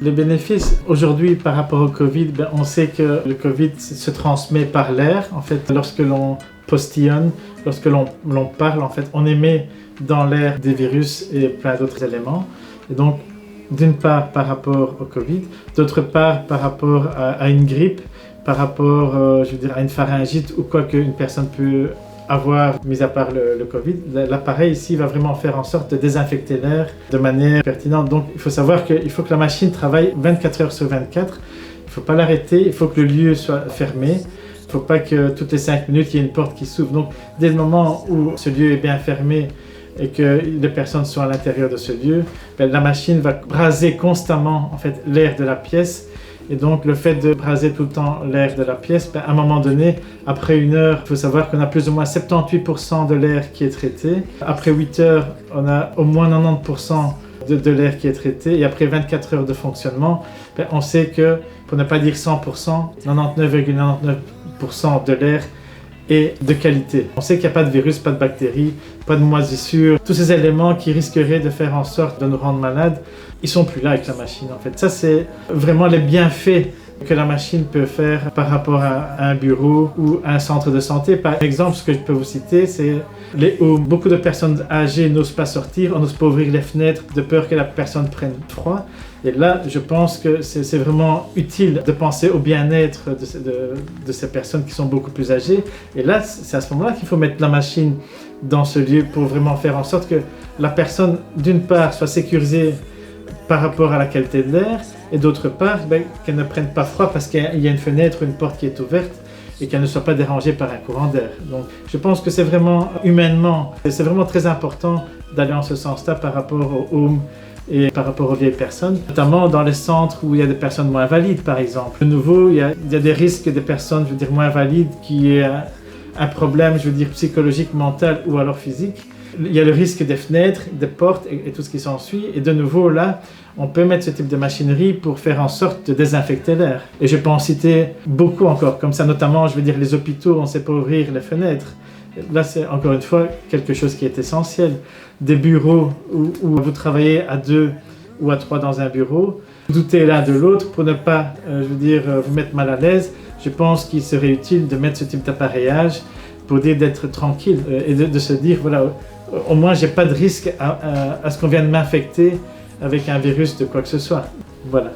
Les bénéfices, aujourd'hui, par rapport au Covid, on sait que le Covid se transmet par l'air. En fait, lorsque l'on postillonne, lorsque l'on parle, en fait, on émet dans l'air des virus et plein d'autres éléments. Et donc, d'une part, par rapport au Covid, d'autre part, par rapport à une grippe, par rapport, à une pharyngite ou quoi qu'une personne peut avoir, mis à part le Covid, l'appareil ici va vraiment faire en sorte de désinfecter l'air de manière pertinente. Donc il faut savoir qu'il faut que la machine travaille 24 heures sur 24, il ne faut pas l'arrêter, il faut que le lieu soit fermé, il ne faut pas que toutes les 5 minutes il y ait une porte qui s'ouvre. Donc dès le moment où ce lieu est bien fermé et que les personnes sont à l'intérieur de ce lieu, la machine va braser constamment en fait, l'air de la pièce. Et donc, le fait de braser tout le temps l'air de la pièce, à un moment donné, après 1 heure, il faut savoir qu'on a plus ou moins 78% de l'air qui est traité. Après 8 heures, on a au moins 90% de l'air qui est traité. Et après 24 heures de fonctionnement, on sait que, pour ne pas dire 100%, 99,99% de l'air est de qualité. On sait qu'il n'y a pas de virus, pas de bactéries, pas de moisissures. Tous ces éléments qui risqueraient de faire en sorte de nous rendre malades, ils ne sont plus là avec la machine en fait. Ça, c'est vraiment les bienfaits que la machine peut faire par rapport à un bureau ou à un centre de santé. Par exemple, ce que je peux vous citer, c'est où beaucoup de personnes âgées n'osent pas sortir, on n'ose pas ouvrir les fenêtres de peur que la personne prenne froid. Et là, je pense que c'est vraiment utile de penser au bien-être de ces personnes qui sont beaucoup plus âgées. Et là, c'est à ce moment-là qu'il faut mettre la machine dans ce lieu pour vraiment faire en sorte que la personne, d'une part, soit sécurisée par rapport à la qualité de l'air et d'autre part, qu'elle ne prenne pas froid parce qu'il y a une fenêtre ou une porte qui est ouverte et qu'elle ne soit pas dérangée par un courant d'air. Donc, je pense que c'est vraiment humainement, c'est vraiment très important d'aller en ce sens-là par rapport au home et par rapport aux vieilles personnes, notamment dans les centres où il y a des personnes moins valides, par exemple. De nouveau, il y a des risques des personnes, moins valides qui aient un problème, psychologique, mental ou alors physique. Il y a le risque des fenêtres, des portes et tout ce qui s'ensuit. Et de nouveau, là, on peut mettre ce type de machinerie pour faire en sorte de désinfecter l'air. Et je peux en citer beaucoup encore, comme ça, notamment, les hôpitaux, on ne sait pas ouvrir les fenêtres. Là, c'est encore une fois quelque chose qui est essentiel. Des bureaux où vous travaillez à 2 ou à 3 dans un bureau, doutez l'un de l'autre pour ne pas, vous mettre mal à l'aise. Je pense qu'il serait utile de mettre ce type d'appareillage pour dire d'être tranquille et de se dire, voilà, au moins j'ai pas de risque à ce qu'on vienne m'infecter avec un virus de quoi que ce soit. Voilà.